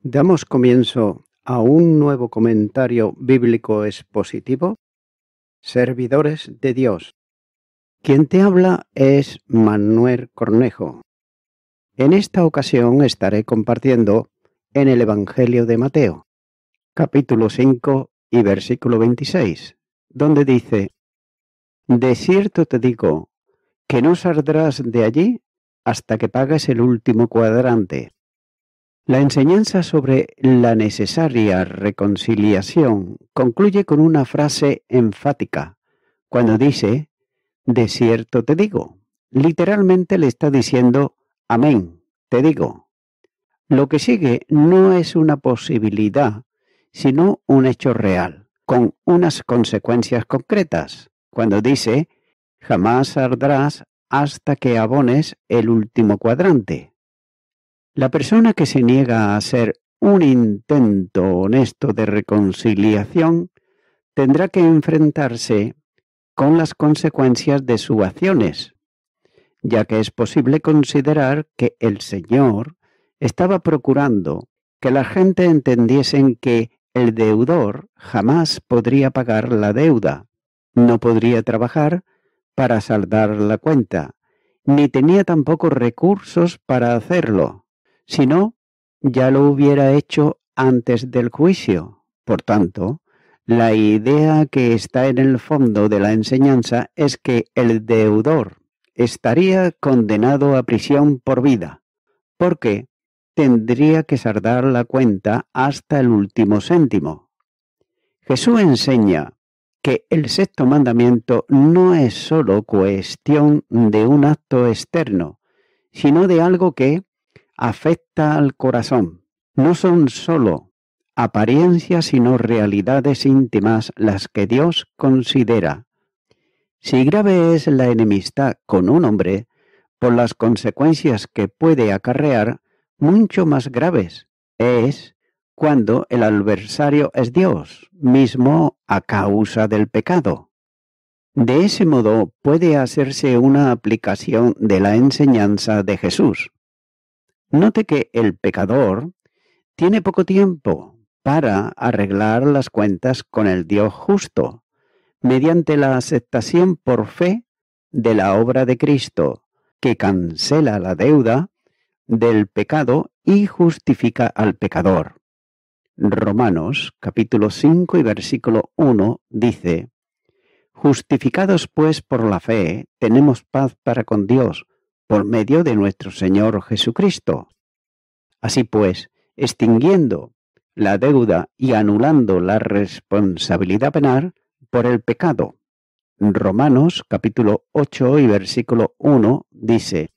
Damos comienzo a un nuevo comentario bíblico expositivo, Servidores de Dios. Quien te habla es Manuel Cornejo. En esta ocasión estaré compartiendo en el Evangelio de Mateo, capítulo 5 y versículo 26, donde dice: De cierto te digo, que no saldrás de allí hasta que pagues el último cuadrante. La enseñanza sobre la necesaria reconciliación concluye con una frase enfática, cuando dice: de cierto te digo. Literalmente le está diciendo: amén, te digo. Lo que sigue no es una posibilidad, sino un hecho real, con unas consecuencias concretas, cuando dice: jamás saldrás hasta que abones el último cuadrante. La persona que se niega a hacer un intento honesto de reconciliación tendrá que enfrentarse con las consecuencias de sus acciones, ya que es posible considerar que el Señor estaba procurando que la gente entendiesen que el deudor jamás podría pagar la deuda, no podría trabajar para saldar la cuenta, ni tenía tampoco recursos para hacerlo. Si no, ya lo hubiera hecho antes del juicio. Por tanto, la idea que está en el fondo de la enseñanza es que el deudor estaría condenado a prisión por vida, porque tendría que saldar la cuenta hasta el último céntimo. Jesús enseña que el sexto mandamiento no es sólo cuestión de un acto externo, sino de algo que afecta al corazón. No son sólo apariencias, sino realidades íntimas las que Dios considera. Si grave es la enemistad con un hombre, por las consecuencias que puede acarrear, mucho más graves es cuando el adversario es Dios mismo a causa del pecado. De ese modo puede hacerse una aplicación de la enseñanza de Jesús. Note que el pecador tiene poco tiempo para arreglar las cuentas con el Dios justo, mediante la aceptación por fe de la obra de Cristo, que cancela la deuda del pecado y justifica al pecador. Romanos capítulo 5 y versículo 1 dice: Justificados pues por la fe, tenemos paz para con Dios, por medio de nuestro Señor Jesucristo. Así pues, extinguiendo la deuda y anulando la responsabilidad penal por el pecado. Romanos capítulo 8 y versículo 1 dice: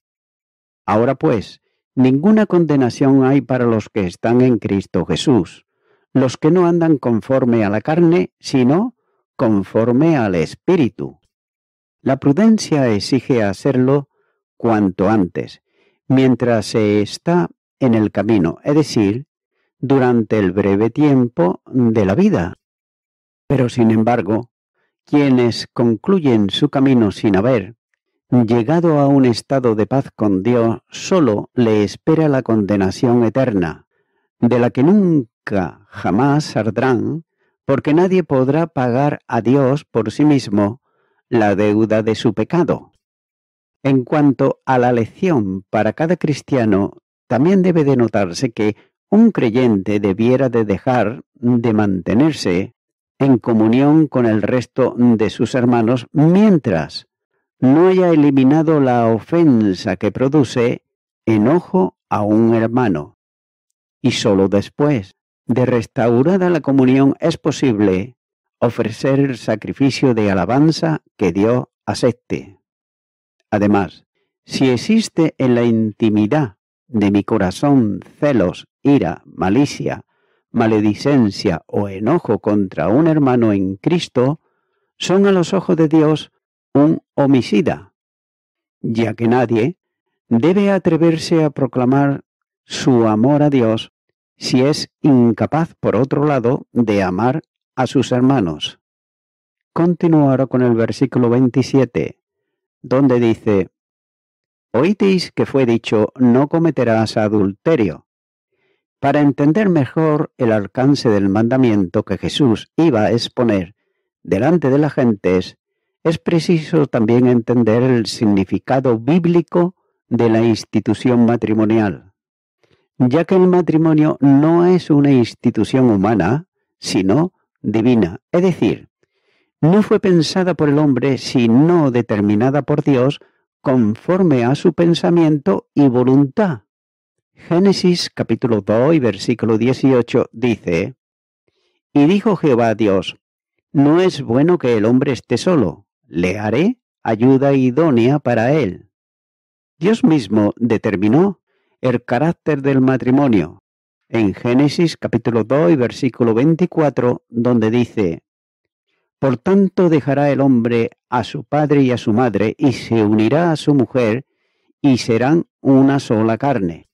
Ahora pues, ninguna condenación hay para los que están en Cristo Jesús, los que no andan conforme a la carne, sino conforme al Espíritu. La prudencia exige hacerlo cuanto antes, mientras se está en el camino, es decir, durante el breve tiempo de la vida. Pero sin embargo, quienes concluyen su camino sin haber llegado a un estado de paz con Dios, solo le espera la condenación eterna, de la que nunca jamás saldrán, porque nadie podrá pagar a Dios por sí mismo la deuda de su pecado. En cuanto a la lección para cada cristiano, también debe de notarse que un creyente debiera de dejar de mantenerse en comunión con el resto de sus hermanos mientras no haya eliminado la ofensa que produce enojo a un hermano. Y sólo después de restaurada la comunión es posible ofrecer el sacrificio de alabanza que Dios acepte. Además, si existe en la intimidad de mi corazón celos, ira, malicia, maledicencia o enojo contra un hermano en Cristo, son a los ojos de Dios un homicida, ya que nadie debe atreverse a proclamar su amor a Dios si es incapaz, por otro lado, de amar a sus hermanos. Continúo ahora con el versículo 27, donde dice: Oísteis que fue dicho, no cometerás adulterio. Para entender mejor el alcance del mandamiento que Jesús iba a exponer delante de las gentes, es preciso también entender el significado bíblico de la institución matrimonial, ya que el matrimonio no es una institución humana, sino divina, es decir, no fue pensada por el hombre, sino determinada por Dios conforme a su pensamiento y voluntad. Génesis capítulo 2 y versículo 18 dice: Y dijo Jehová a Dios: No es bueno que el hombre esté solo, le haré ayuda idónea para él. Dios mismo determinó el carácter del matrimonio en Génesis capítulo 2 y versículo 24, donde dice: Por tanto dejará el hombre a su padre y a su madre, y se unirá a su mujer, y serán una sola carne.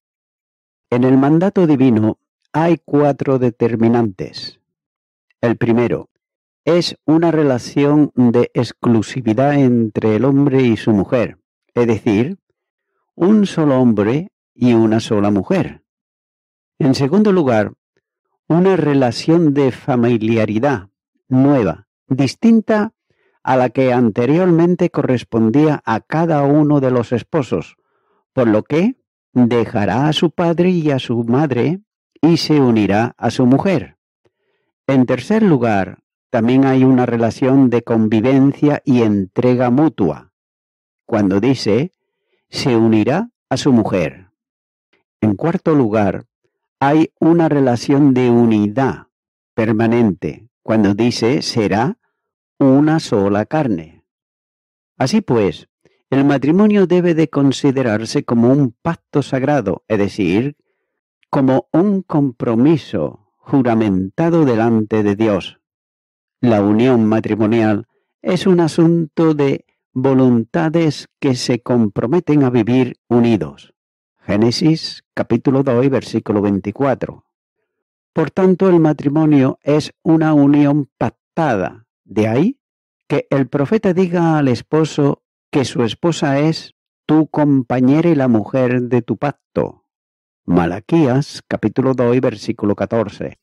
En el mandato divino hay 4 determinantes. El primero es una relación de exclusividad entre el hombre y su mujer, es decir, un solo hombre y una sola mujer. En segundo lugar, una relación de familiaridad nueva, distinta a la que anteriormente correspondía a cada uno de los esposos, por lo que dejará a su padre y a su madre y se unirá a su mujer. En tercer lugar, también hay una relación de convivencia y entrega mutua, cuando dice, se unirá a su mujer. En cuarto lugar, hay una relación de unidad permanente, cuando dice, será una sola carne. Así pues, el matrimonio debe de considerarse como un pacto sagrado, es decir, como un compromiso juramentado delante de Dios. La unión matrimonial es un asunto de voluntades que se comprometen a vivir unidos. Génesis capítulo 2, versículo 24. Por tanto, el matrimonio es una unión pactada. De ahí que el profeta diga al esposo que su esposa es tu compañera y la mujer de tu pacto. Malaquías capítulo 2, versículo 14.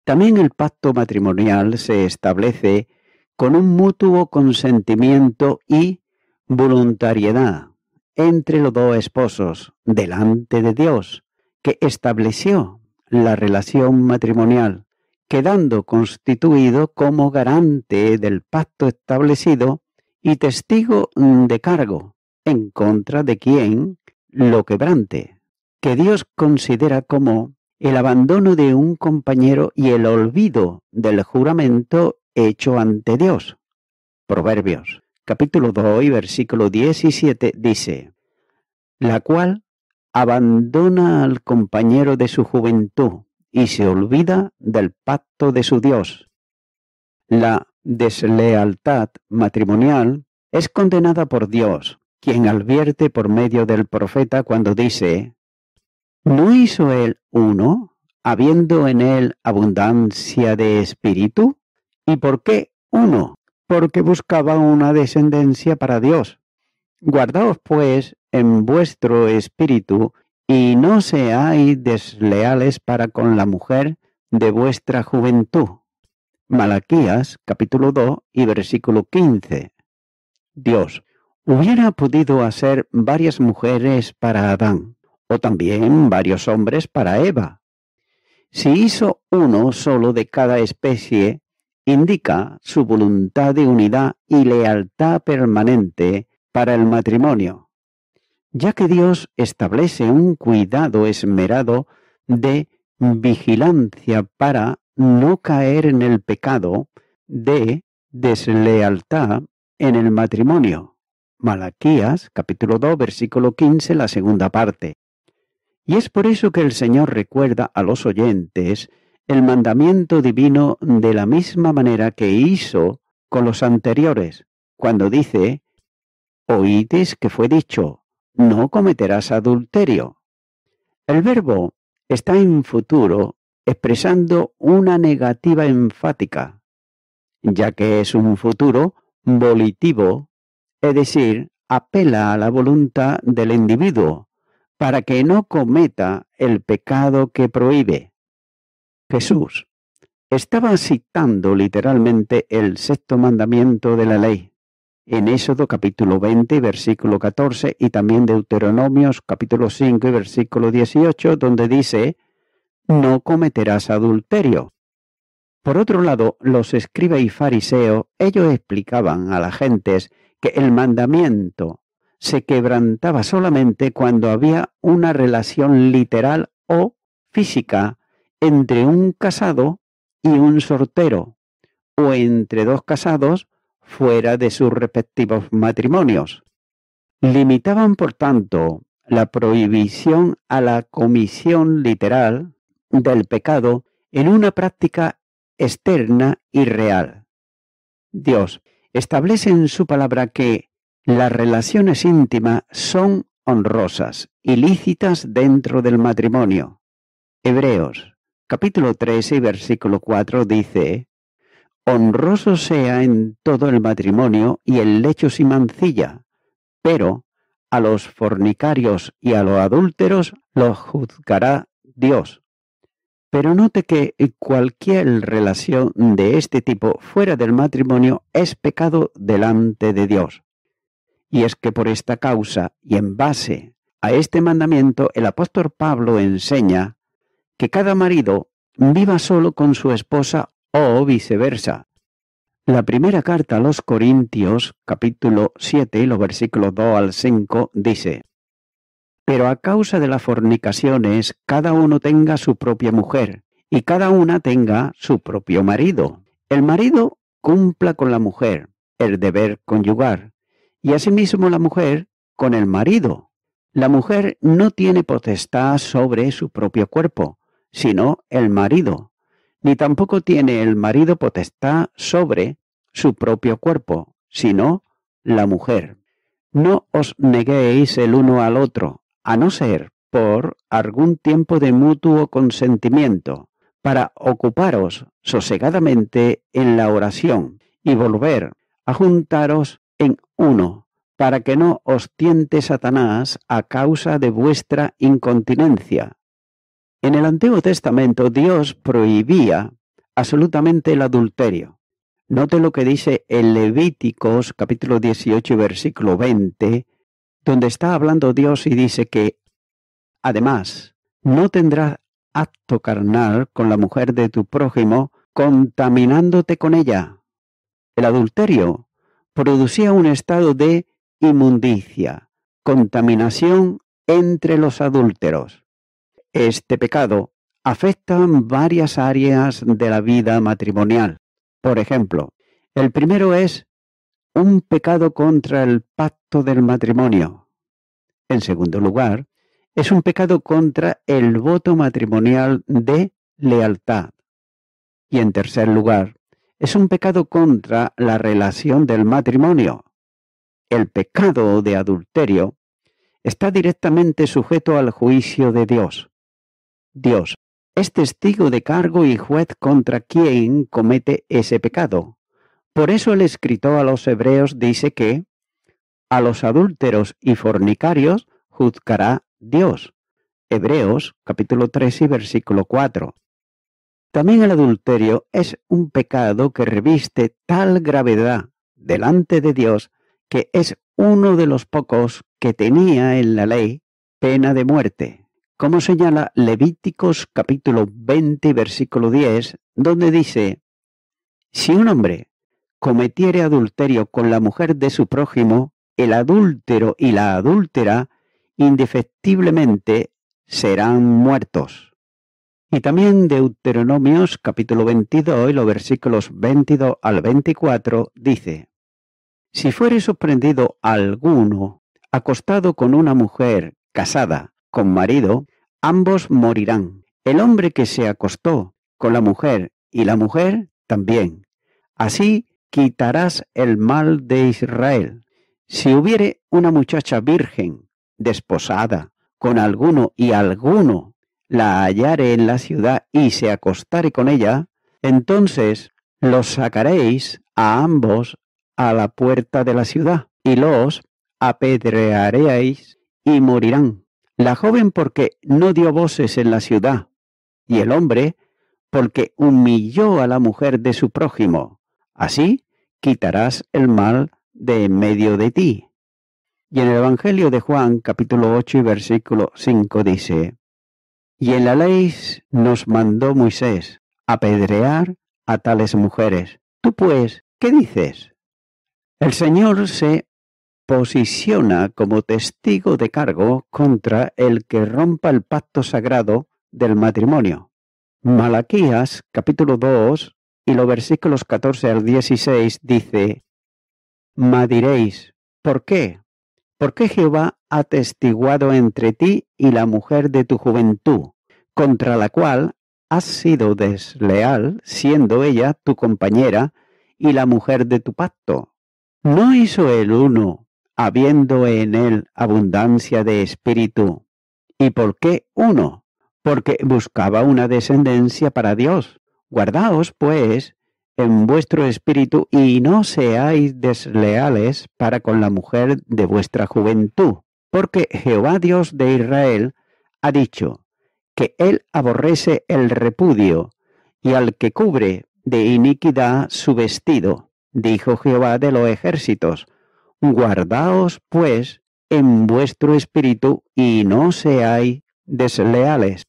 También el pacto matrimonial se establece con un mutuo consentimiento y voluntariedad entre los dos esposos delante de Dios, que estableció la relación matrimonial, quedando constituido como garante del pacto establecido y testigo de cargo en contra de quien lo quebrante, que Dios considera como el abandono de un compañero y el olvido del juramento hecho ante Dios. Proverbios, capítulo 2 y versículo 17 dice, la cual abandona al compañero de su juventud y se olvida del pacto de su Dios. La deslealtad matrimonial es condenada por Dios, quien advierte por medio del profeta cuando dice, ¿no hizo él uno, habiendo en él abundancia de espíritu? ¿Y por qué uno? Porque buscaba una descendencia para Dios. Guardaos pues en vuestro espíritu, y no seáis desleales para con la mujer de vuestra juventud. Malaquías capítulo 2 y versículo 15. Dios hubiera podido hacer varias mujeres para Adán, o también varios hombres para Eva. Si hizo uno solo de cada especie, indica su voluntad de unidad y lealtad permanente para el matrimonio, ya que Dios establece un cuidado esmerado de vigilancia para no caer en el pecado de deslealtad en el matrimonio. Malaquías, capítulo 2, versículo 15, la segunda parte. Y es por eso que el Señor recuerda a los oyentes el mandamiento divino de la misma manera que hizo con los anteriores, cuando dice, oídes que fue dicho, no cometerás adulterio. El verbo está en futuro expresando una negativa enfática, ya que es un futuro volitivo, es decir, apela a la voluntad del individuo, para que no cometa el pecado que prohíbe. Jesús estaba citando literalmente el sexto mandamiento de la ley, en Éxodo capítulo 20, versículo 14, y también Deuteronomios capítulo 5 y versículo 18, donde dice, no cometerás adulterio. Por otro lado, los escribas y fariseos, ellos explicaban a las gentes que el mandamiento se quebrantaba solamente cuando había una relación literal o física entre un casado y un soltero, o entre dos casados fuera de sus respectivos matrimonios. Limitaban, por tanto, la prohibición a la comisión literal del pecado en una práctica externa y real. Dios establece en su palabra que las relaciones íntimas son honrosas y lícitas dentro del matrimonio. Hebreos, capítulo 13 y versículo 4 dice, honroso sea en todo el matrimonio y el lecho sin mancilla, pero a los fornicarios y a los adúlteros los juzgará Dios. Pero note que cualquier relación de este tipo fuera del matrimonio es pecado delante de Dios. Y es que por esta causa y en base a este mandamiento el apóstol Pablo enseña que cada marido viva solo con su esposa o viceversa. La primera carta a los Corintios, capítulo 7, los versículos 2 al 5, dice, pero a causa de las fornicaciones, cada uno tenga su propia mujer, y cada una tenga su propio marido. El marido cumpla con la mujer el deber conyugal, y asimismo la mujer con el marido. La mujer no tiene potestad sobre su propio cuerpo, sino el marido, ni tampoco tiene el marido potestad sobre su propio cuerpo, sino la mujer. No os neguéis el uno al otro, a no ser por algún tiempo de mutuo consentimiento, para ocuparos sosegadamente en la oración y volver a juntaros en uno, para que no os tiente Satanás a causa de vuestra incontinencia. En el Antiguo Testamento Dios prohibía absolutamente el adulterio. Note lo que dice en Levíticos capítulo 18 versículo 20, donde está hablando Dios y dice que, además, no tendrás acto carnal con la mujer de tu prójimo, contaminándote con ella. El adulterio producía un estado de inmundicia, contaminación entre los adúlteros. Este pecado afecta varias áreas de la vida matrimonial. Por ejemplo, el primero es un pecado contra el pacto del matrimonio. En segundo lugar, es un pecado contra el voto matrimonial de lealtad. Y en tercer lugar, es un pecado contra la relación del matrimonio. El pecado de adulterio está directamente sujeto al juicio de Dios. Dios es testigo de cargo y juez contra quien comete ese pecado. Por eso el escritor a los hebreos dice que a los adúlteros y fornicarios juzgará Dios. Hebreos capítulo 3 y versículo 4. También el adulterio es un pecado que reviste tal gravedad delante de Dios que es uno de los pocos que tenía en la ley pena de muerte, como señala Levíticos capítulo 20 versículo 10, donde dice, si un hombre cometiere adulterio con la mujer de su prójimo, el adúltero y la adúltera indefectiblemente serán muertos. Y también Deuteronomios capítulo 22 y los versículos 22 al 24 dice, si fuere sorprendido alguno acostado con una mujer casada con marido, ambos morirán. El hombre que se acostó con la mujer y la mujer también. Así quitarás el mal de Israel. Si hubiere una muchacha virgen, desposada, con alguno y alguno la hallare en la ciudad y se acostare con ella, entonces los sacaréis a ambos a la puerta de la ciudad y los apedrearéis y morirán. La joven porque no dio voces en la ciudad, y el hombre porque humilló a la mujer de su prójimo. Así quitarás el mal de en medio de ti. Y en el Evangelio de Juan, capítulo 8 y versículo 5 dice: Y en la ley nos mandó Moisés apedrear a tales mujeres. Tú pues, ¿qué dices? El Señor se posiciona como testigo de cargo contra el que rompa el pacto sagrado del matrimonio. Malaquías, capítulo 2, y los versículos 14 al 16 dice: Mas diréis, ¿por qué? Porque Jehová ha testiguado entre ti y la mujer de tu juventud, contra la cual has sido desleal, siendo ella tu compañera y la mujer de tu pacto. ¿No hizo el uno, habiendo en él abundancia de espíritu? ¿Y por qué uno? Porque buscaba una descendencia para Dios. Guardaos, pues, en vuestro espíritu y no seáis desleales para con la mujer de vuestra juventud, porque Jehová Dios de Israel ha dicho que él aborrece el repudio y al que cubre de iniquidad su vestido, dijo Jehová de los ejércitos. Guardaos, pues, en vuestro espíritu y no seáis desleales.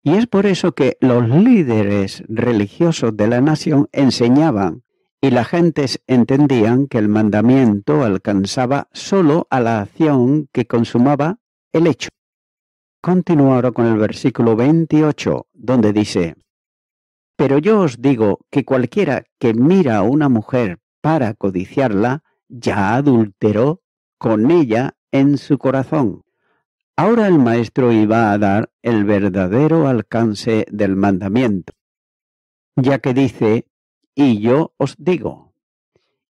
Y es por eso que los líderes religiosos de la nación enseñaban y las gentes entendían que el mandamiento alcanzaba solo a la acción que consumaba el hecho. Continúo ahora con el versículo 28, donde dice: Pero yo os digo que cualquiera que mira a una mujer para codiciarla, ya adulteró con ella en su corazón. Ahora el maestro iba a dar el verdadero alcance del mandamiento, ya que dice: y yo os digo.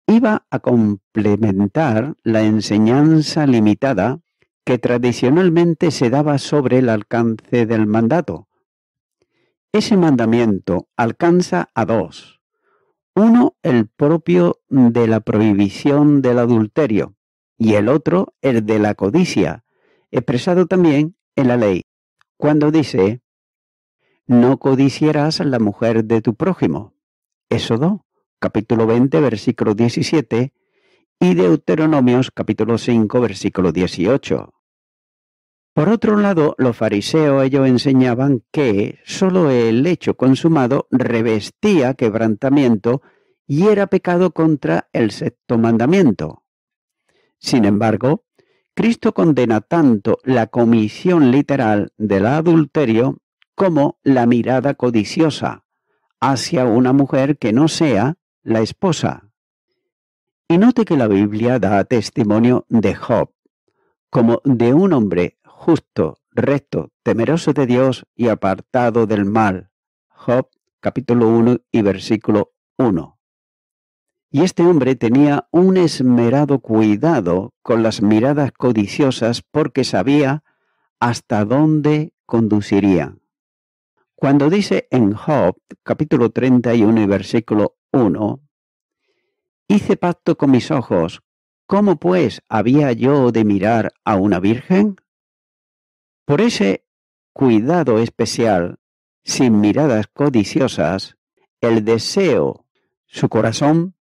Iba a complementar la enseñanza limitada que tradicionalmente se daba sobre el alcance del mandato. Ese mandamiento alcanza a dos. Uno, el propio de la prohibición del adulterio, y el otro, el de la codicia, expresado también en la ley, cuando dice: no codiciarás a la mujer de tu prójimo. Éxodo, capítulo 20, versículo 17, y Deuteronomios, capítulo 5, versículo 18. Por otro lado, los fariseos ellos enseñaban que sólo el hecho consumado revestía quebrantamiento y era pecado contra el sexto mandamiento. Sin embargo, Cristo condena tanto la comisión literal del adulterio como la mirada codiciosa hacia una mujer que no sea la esposa. Y note que la Biblia da testimonio de Job como de un hombre justo, recto, temeroso de Dios y apartado del mal. Job, capítulo 1 y versículo 1. Y este hombre tenía un esmerado cuidado con las miradas codiciosas porque sabía hasta dónde conducirían. Cuando dice en Job, capítulo 31 y versículo 1, hice pacto con mis ojos, ¿cómo pues había yo de mirar a una virgen? Por ese cuidado especial, sin miradas codiciosas, el deseo, su corazón,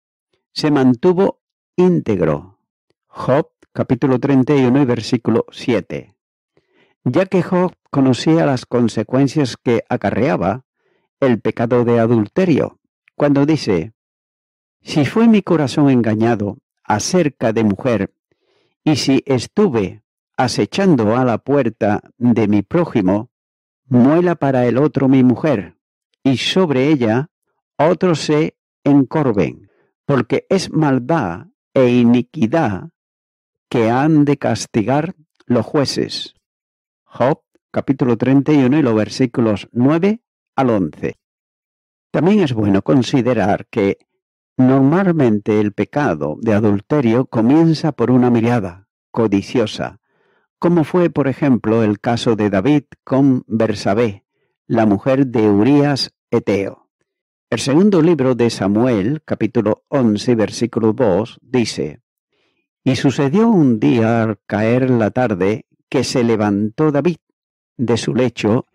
se mantuvo íntegro. Job, capítulo 31 y versículo 7. Ya que Job conocía las consecuencias que acarreaba el pecado de adulterio, cuando dice: si fue mi corazón engañado acerca de mujer, y si estuve acechando a la puerta de mi prójimo, muela para el otro mi mujer, y sobre ella otros se encorven, porque es maldad e iniquidad que han de castigar los jueces. Job, capítulo 31 y los versículos 9 al 11. También es bueno considerar que normalmente el pecado de adulterio comienza por una mirada codiciosa, como fue, por ejemplo, el caso de David con Bersabé, la mujer de Urías Eteo. El segundo libro de Samuel, capítulo 11, versículo 2, dice: y sucedió un día al caer la tarde que se levantó David de su lecho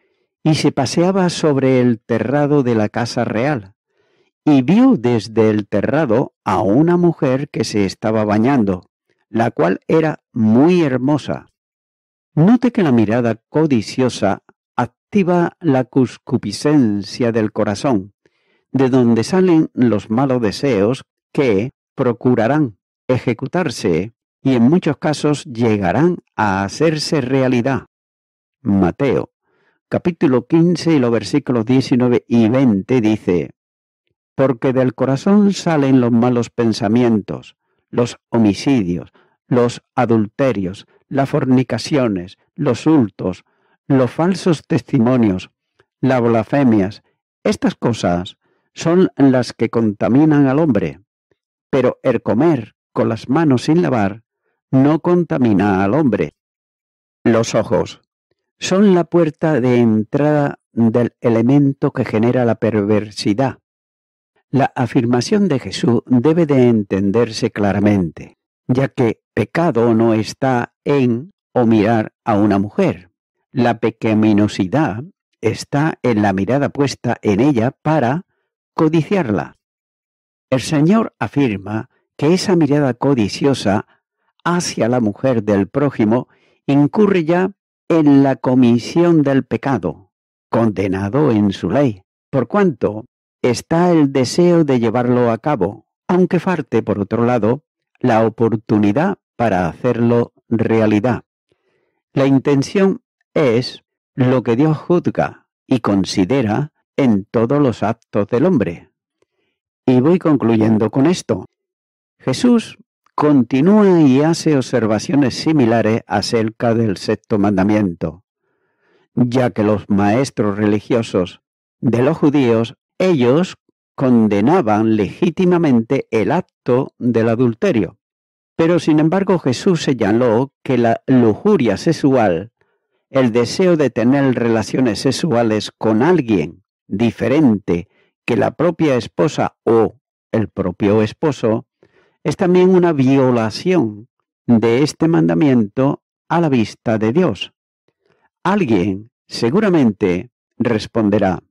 y se paseaba sobre el terrado de la casa real, y vio desde el terrado a una mujer que se estaba bañando, la cual era muy hermosa. Note que la mirada codiciosa activa la concupiscencia del corazón, de donde salen los malos deseos que procurarán ejecutarse y en muchos casos llegarán a hacerse realidad. Mateo, capítulo 15 y los versículos 19 y 20 dice: porque del corazón salen los malos pensamientos, los homicidios, los adulterios, las fornicaciones, los hurtos, los falsos testimonios, las blasfemias. Estas cosas son las que contaminan al hombre, pero el comer con las manos sin lavar no contamina al hombre. Los ojos son la puerta de entrada del elemento que genera la perversidad. La afirmación de Jesús debe de entenderse claramente, ya que pecado no está en o mirar a una mujer. La pecaminosidad está en la mirada puesta en ella para codiciarla. El Señor afirma que esa mirada codiciosa hacia la mujer del prójimo incurre ya en la comisión del pecado, condenado en su ley, por cuanto está el deseo de llevarlo a cabo, aunque falte, por otro lado, la oportunidad para hacerlo realidad. La intención es lo que Dios juzga y considera en todos los actos del hombre. Y voy concluyendo con esto. Jesús continúa y hace observaciones similares acerca del sexto mandamiento, ya que los maestros religiosos de los judíos, ellos condenaban legítimamente el acto del adulterio. Pero sin embargo Jesús señaló que la lujuria sexual, el deseo de tener relaciones sexuales con alguien diferente que la propia esposa o el propio esposo, es también una violación de este mandamiento a la vista de Dios. Alguien seguramente responderá: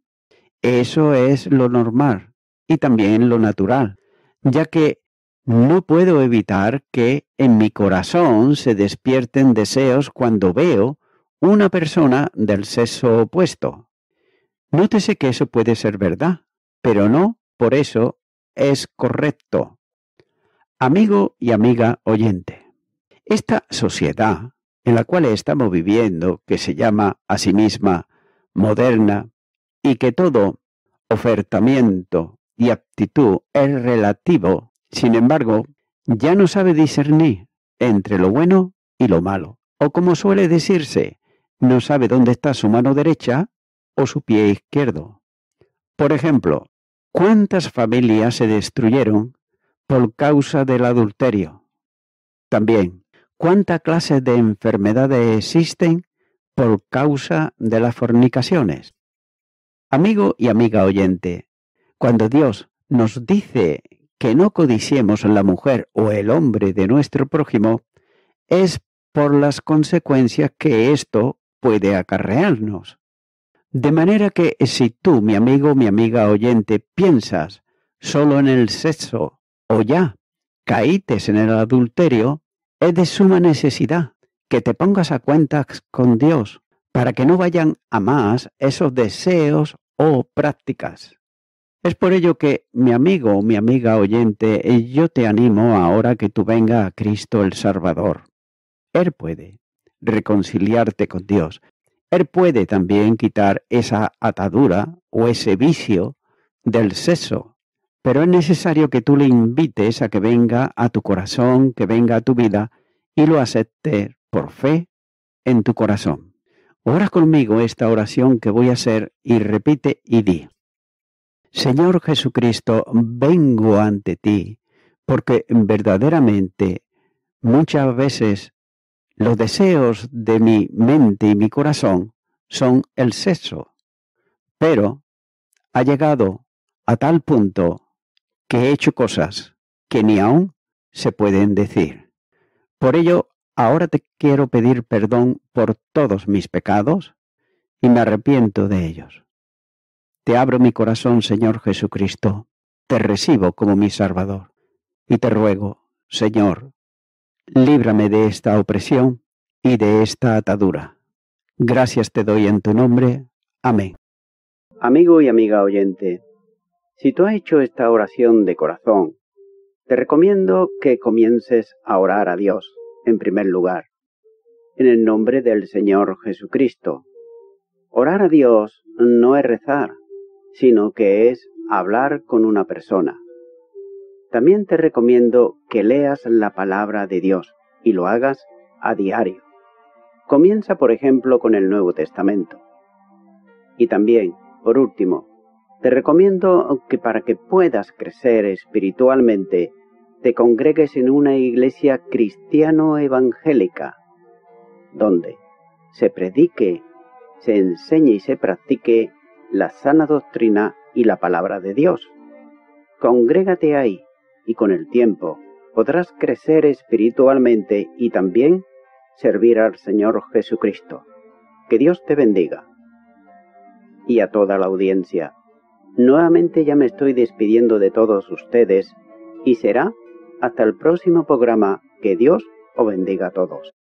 eso es lo normal y también lo natural, ya que no puedo evitar que en mi corazón se despierten deseos cuando veo una persona del sexo opuesto. Nótese que eso puede ser verdad, pero no por eso es correcto. Amigo y amiga oyente, esta sociedad en la cual estamos viviendo, que se llama a sí misma moderna, y que todo ofertamiento y aptitud es relativo, sin embargo, ya no sabe discernir entre lo bueno y lo malo, o como suele decirse, no sabe dónde está su mano derecha o su pie izquierdo. Por ejemplo, ¿cuántas familias se destruyeron por causa del adulterio? También, ¿cuántas clases de enfermedades existen por causa de las fornicaciones? Amigo y amiga oyente, cuando Dios nos dice que no codiciemos la mujer o el hombre de nuestro prójimo, es por las consecuencias que esto puede acarrearnos. De manera que si tú, mi amigo, mi amiga oyente, piensas solo en el sexo o ya caítes en el adulterio, es de suma necesidad que te pongas a cuentas con Dios para que no vayan a más esos deseos o prácticas. Es por ello que, mi amigo, mi amiga oyente, yo te animo ahora que tú vengas a Cristo el Salvador. Él puede reconciliarte con Dios. Él puede también quitar esa atadura o ese vicio del sexo. Pero es necesario que tú le invites a que venga a tu corazón, que venga a tu vida y lo aceptes por fe en tu corazón. Ora conmigo esta oración que voy a hacer y repite y di: Señor Jesucristo, vengo ante ti porque verdaderamente muchas veces los deseos de mi mente y mi corazón son el sexo, pero ha llegado a tal punto que he hecho cosas que ni aún se pueden decir. Por ello, ahora te quiero pedir perdón por todos mis pecados y me arrepiento de ellos. Te abro mi corazón, Señor Jesucristo, te recibo como mi Salvador y te ruego, Señor, líbrame de esta opresión y de esta atadura. Gracias te doy en tu nombre. Amén. Amigo y amiga oyente, si tú has hecho esta oración de corazón, te recomiendo que comiences a orar a Dios, en primer lugar, en el nombre del Señor Jesucristo. Orar a Dios no es rezar, sino que es hablar con una persona. También te recomiendo que leas la palabra de Dios y lo hagas a diario. Comienza, por ejemplo, con el Nuevo Testamento. Y también, por último, te recomiendo que para que puedas crecer espiritualmente, te congregues en una iglesia cristiano-evangélica, donde se predique, se enseñe y se practique la sana doctrina y la palabra de Dios. Congrégate ahí y con el tiempo podrás crecer espiritualmente y también servir al Señor Jesucristo. Que Dios te bendiga. Y a toda la audiencia, nuevamente ya me estoy despidiendo de todos ustedes y será hasta el próximo programa. Que Dios os bendiga a todos.